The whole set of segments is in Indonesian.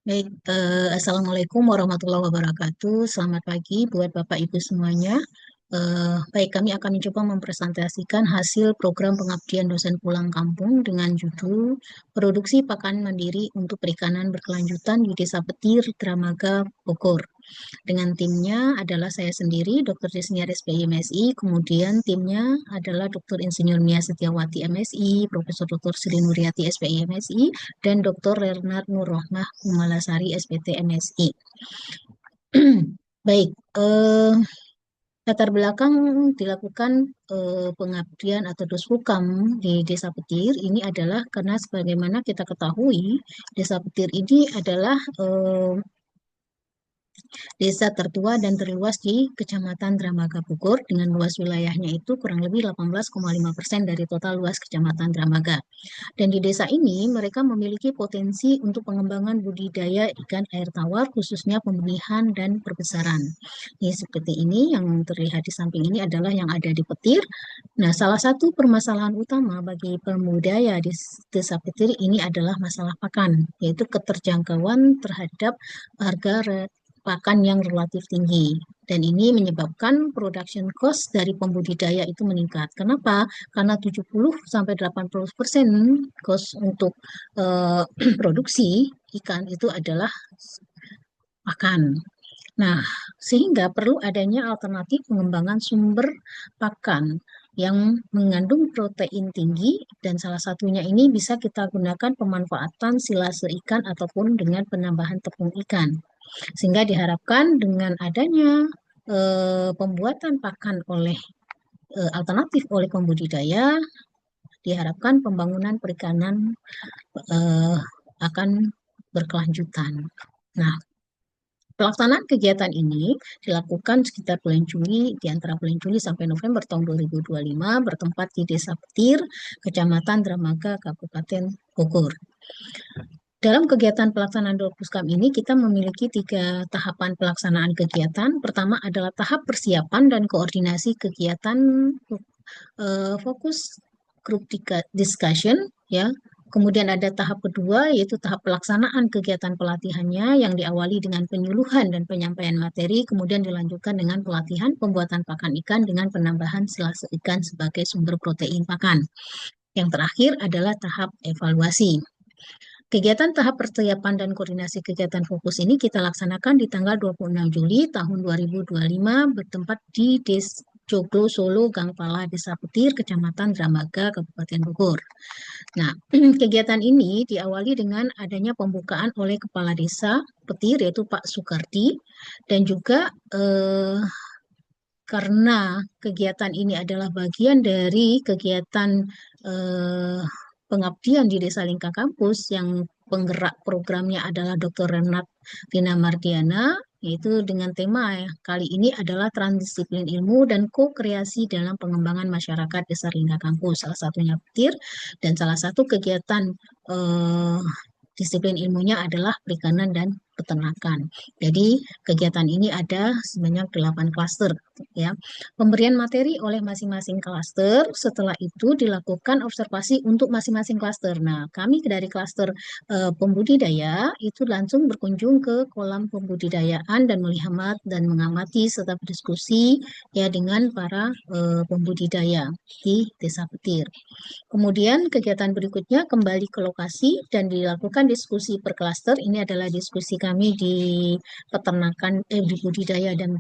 Baik, Assalamualaikum warahmatullahi wabarakatuh. Selamat pagi buat Bapak Ibu semuanya. Baik, kami akan mencoba mempresentasikan hasil program pengabdian dosen pulang kampung dengan judul Produksi Pakan Mandiri untuk Perikanan Berkelanjutan di Desa Petir, Dramaga, Bogor. Dengan timnya adalah saya sendiri, Dr. Desniar SPI MSI, kemudian timnya adalah Dr. Insinyur Mia Setiawati MSI, Profesor Dr. Sri Nuryati SPI MSI, dan Dr. Renard Nurrohmah Kumalasari SPT MSI. Baik, latar belakang dilakukan pengabdian atau dospukam di Desa Petir ini adalah karena sebagaimana kita ketahui, Desa Petir ini adalah desa tertua dan terluas di Kecamatan Dramaga Bogor dengan luas wilayahnya itu kurang lebih 18,5% dari total luas Kecamatan Dramaga. Dan di desa ini mereka memiliki potensi untuk pengembangan budidaya ikan air tawar khususnya pembenihan dan perbesaran. Ini seperti ini yang terlihat di samping ini adalah yang ada di Petir. Nah, salah satu permasalahan utama bagi pembudidaya di Desa Petir ini adalah masalah pakan, yaitu keterjangkauan terhadap harga pakan yang relatif tinggi. Dan ini menyebabkan production cost dari pembudidaya itu meningkat. Kenapa? Karena 70 sampai 80% cost untuk produksi ikan itu adalah pakan. Nah, sehingga perlu adanya alternatif pengembangan sumber pakan yang mengandung protein tinggi dan salah satunya ini bisa kita gunakan pemanfaatan silase ikan ataupun dengan penambahan tepung ikan. Sehingga diharapkan dengan adanya pembuatan pakan oleh alternatif oleh pembudidaya, diharapkan pembangunan perikanan eh, akan berkelanjutan. Nah, pelaksanaan kegiatan ini dilakukan sekitar bulan Juli, di antara bulan Juli sampai November tahun 2025, bertempat di Desa Petir, Kecamatan Dramaga, Kabupaten Bogor. Dalam kegiatan pelaksanaan Dopuskam ini, kita memiliki 3 tahapan pelaksanaan kegiatan. Pertama adalah tahap persiapan dan koordinasi kegiatan fokus group discussion, ya. Kemudian ada tahap kedua, yaitu tahap pelaksanaan kegiatan pelatihannya yang diawali dengan penyuluhan dan penyampaian materi, kemudian dilanjutkan dengan pelatihan pembuatan pakan ikan dengan penambahan silase ikan sebagai sumber protein pakan. Yang terakhir adalah tahap evaluasi. Kegiatan tahap persiapan dan koordinasi kegiatan fokus ini kita laksanakan di tanggal 26 Juli tahun 2025 bertempat di Joglo Solo Gangpala Desa Petir, Kecamatan Dramaga, Kabupaten Bogor. Nah, kegiatan ini diawali dengan adanya pembukaan oleh Kepala Desa Petir yaitu Pak Sukardi dan juga karena kegiatan ini adalah bagian dari kegiatan eh, pengabdian di Desa Lingkang Kampus yang penggerak programnya adalah Dr. Renat Rina Mardiana, yaitu dengan tema kali ini adalah transdisiplin ilmu dan ko-kreasi dalam pengembangan masyarakat Desa Lingkang Kampus, salah satunya Petir, dan salah satu kegiatan eh, disiplin ilmunya adalah perikanan dan peternakan. Jadi kegiatan ini ada sebanyak 8 klaster ya. Pemberian materi oleh masing-masing klaster, setelah itu dilakukan observasi untuk masing-masing klaster. Nah, kami dari klaster pembudidaya itu langsung berkunjung ke kolam pembudidayaan dan melihat dan mengamati serta berdiskusi ya dengan para pembudidaya di Desa Petir. Kemudian kegiatan berikutnya kembali ke lokasi dan dilakukan diskusi per klaster. Ini adalah diskusi kami di peternakan, di budidaya dan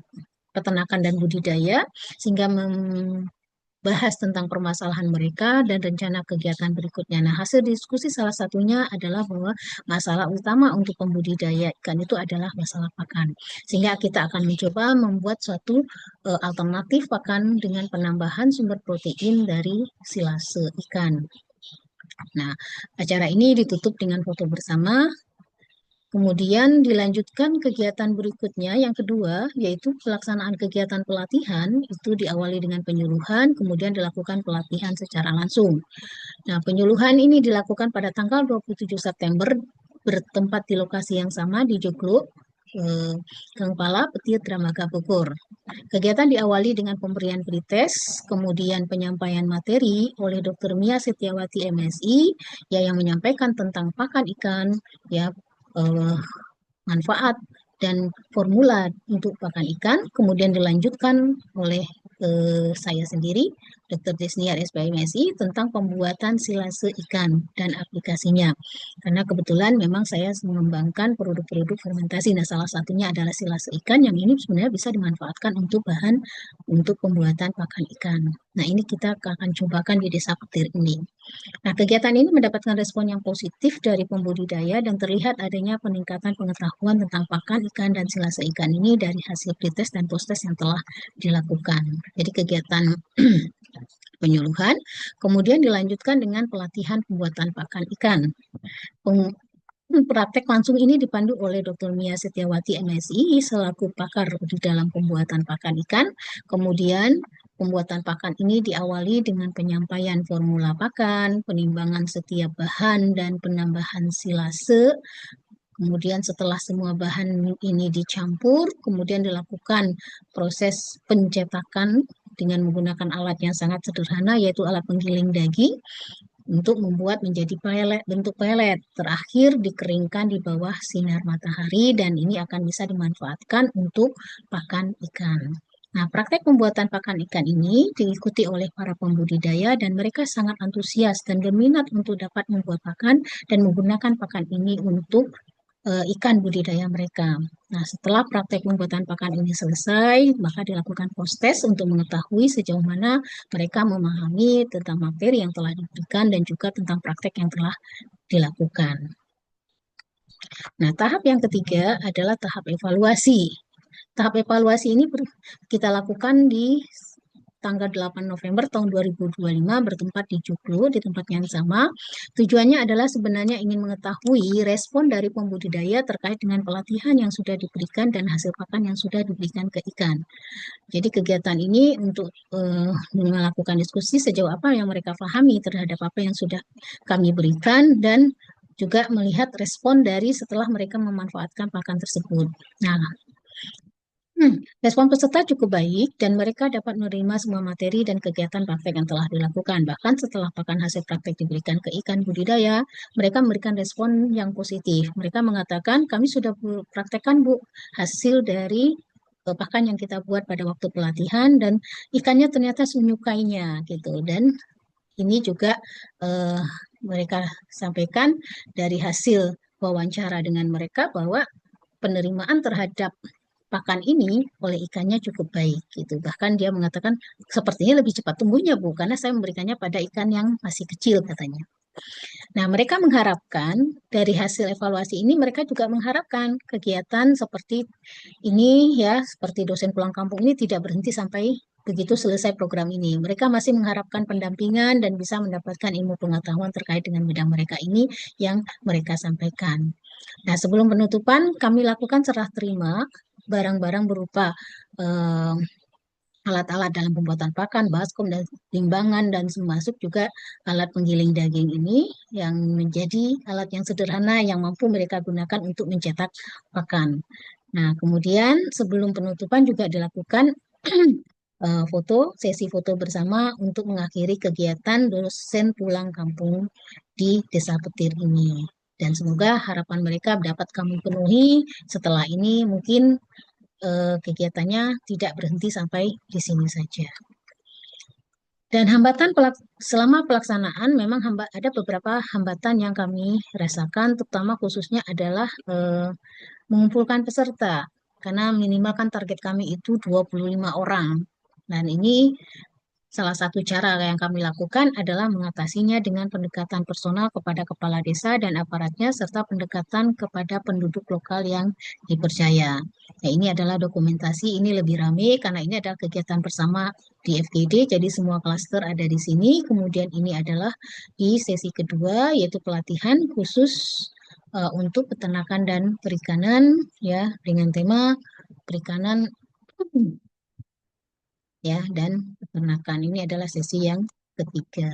peternakan dan budidaya, sehingga membahas tentang permasalahan mereka dan rencana kegiatan berikutnya. Nah, hasil diskusi salah satunya adalah bahwa masalah utama untuk pembudidaya ikan itu adalah masalah pakan. Sehingga kita akan mencoba membuat suatu alternatif pakan dengan penambahan sumber protein dari silase ikan. Nah, acara ini ditutup dengan foto bersama. Kemudian dilanjutkan kegiatan berikutnya yang kedua, yaitu pelaksanaan kegiatan pelatihan, itu diawali dengan penyuluhan, kemudian dilakukan pelatihan secara langsung. Nah, penyuluhan ini dilakukan pada tanggal 27 September, bertempat di lokasi yang sama di Joglo, Gangpala, Petir, Dramaga, Bogor. Kegiatan diawali dengan pemberian pretest, kemudian penyampaian materi oleh Dr. Mia Setiawati MSI, ya yang menyampaikan tentang pakan ikan, ya manfaat dan formula untuk pakan ikan, kemudian dilanjutkan oleh saya sendiri, Dr. Desniar SPMSI, tentang pembuatan silase ikan dan aplikasinya. Karena kebetulan memang saya mengembangkan produk-produk fermentasi. Nah, salah satunya adalah silase ikan yang ini sebenarnya bisa dimanfaatkan untuk bahan untuk pembuatan pakan ikan. Nah, ini kita akan cobakan di Desa Petir ini. Nah, kegiatan ini mendapatkan respon yang positif dari pembudidaya dan terlihat adanya peningkatan pengetahuan tentang pakan ikan dan silase ikan ini dari hasil pretest dan post-test yang telah dilakukan. Jadi kegiatan penyuluhan, kemudian dilanjutkan dengan pelatihan pembuatan pakan ikan. Praktek langsung ini dipandu oleh Dr. Mia Setiawati MSI selaku pakar di dalam pembuatan pakan ikan. Kemudian pembuatan pakan ini diawali dengan penyampaian formula pakan, penimbangan setiap bahan, dan penambahan silase. Kemudian setelah semua bahan ini dicampur, kemudian dilakukan proses pencetakan dengan menggunakan alat yang sangat sederhana, yaitu alat penggiling daging untuk membuat menjadi pelet, bentuk pelet. Terakhir dikeringkan di bawah sinar matahari dan ini akan bisa dimanfaatkan untuk pakan ikan. Nah, praktek pembuatan pakan ikan ini diikuti oleh para pembudidaya dan mereka sangat antusias dan berminat untuk dapat membuat pakan dan menggunakan pakan ini untuk ikan budidaya mereka. Nah, setelah praktek pembuatan pakan ini selesai, maka dilakukan post-test untuk mengetahui sejauh mana mereka memahami tentang materi yang telah diberikan dan juga tentang praktek yang telah dilakukan. Nah, tahap yang ketiga adalah tahap evaluasi. Tahap evaluasi ini kita lakukan di tanggal 8 November tahun 2025 bertempat di Joglo, di tempat yang sama. Tujuannya adalah sebenarnya ingin mengetahui respon dari pembudidaya terkait dengan pelatihan yang sudah diberikan dan hasil pakan yang sudah diberikan ke ikan. Jadi kegiatan ini untuk melakukan diskusi sejauh apa yang mereka pahami terhadap apa yang sudah kami berikan dan juga melihat respon dari setelah mereka memanfaatkan pakan tersebut. Nah, respon peserta cukup baik dan mereka dapat menerima semua materi dan kegiatan praktek yang telah dilakukan. Bahkan setelah pakan hasil praktek diberikan ke ikan budidaya, mereka memberikan respon yang positif. Mereka mengatakan, kami sudah praktekkan Bu hasil dari pakan yang kita buat pada waktu pelatihan dan ikannya ternyata menyukainya gitu. Dan ini juga eh, mereka sampaikan dari hasil wawancara dengan mereka bahwa penerimaan terhadap pakan ini oleh ikannya cukup baik gitu. Bahkan dia mengatakan sepertinya lebih cepat tumbuhnya Bu, karena saya memberikannya pada ikan yang masih kecil katanya. Nah, mereka mengharapkan dari hasil evaluasi ini mereka juga mengharapkan kegiatan seperti ini ya, seperti dosen pulang kampung ini tidak berhenti sampai begitu selesai program ini. Mereka masih mengharapkan pendampingan dan bisa mendapatkan ilmu pengetahuan terkait dengan bidang mereka ini yang mereka sampaikan. Nah, sebelum penutupan, kami lakukan serah terima barang-barang berupa eh, alat-alat dalam pembuatan pakan, baskom, dan timbangan, dan termasuk juga alat penggiling daging ini yang menjadi alat yang sederhana yang mampu mereka gunakan untuk mencetak pakan. Nah, kemudian sebelum penutupan juga dilakukan sesi foto bersama untuk mengakhiri kegiatan dosen pulang kampung di Desa Petir ini. Dan semoga harapan mereka dapat kami penuhi setelah ini mungkin kegiatannya tidak berhenti sampai di sini saja. Dan hambatan selama pelaksanaan memang ada beberapa hambatan yang kami rasakan, terutama khususnya adalah mengumpulkan peserta, karena minimal kan target kami itu 25 orang. Dan ini salah satu cara yang kami lakukan adalah mengatasinya dengan pendekatan personal kepada kepala desa dan aparatnya, serta pendekatan kepada penduduk lokal yang dipercaya. Nah, ini adalah dokumentasi, ini lebih ramai karena ini adalah kegiatan bersama di FGD, jadi semua klaster ada di sini. Kemudian ini adalah di sesi kedua, yaitu pelatihan khusus untuk peternakan dan perikanan, ya, dengan tema perikanan ya dan peternakan. Ini adalah sesi yang ketiga.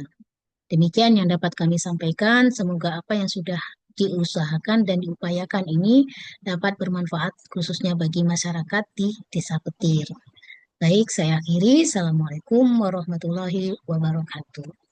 Demikian yang dapat kami sampaikan. Semoga apa yang sudah diusahakan dan diupayakan ini dapat bermanfaat khususnya bagi masyarakat di Desa Petir. Baik, saya akhiri. Assalamualaikum warahmatullahi wabarakatuh.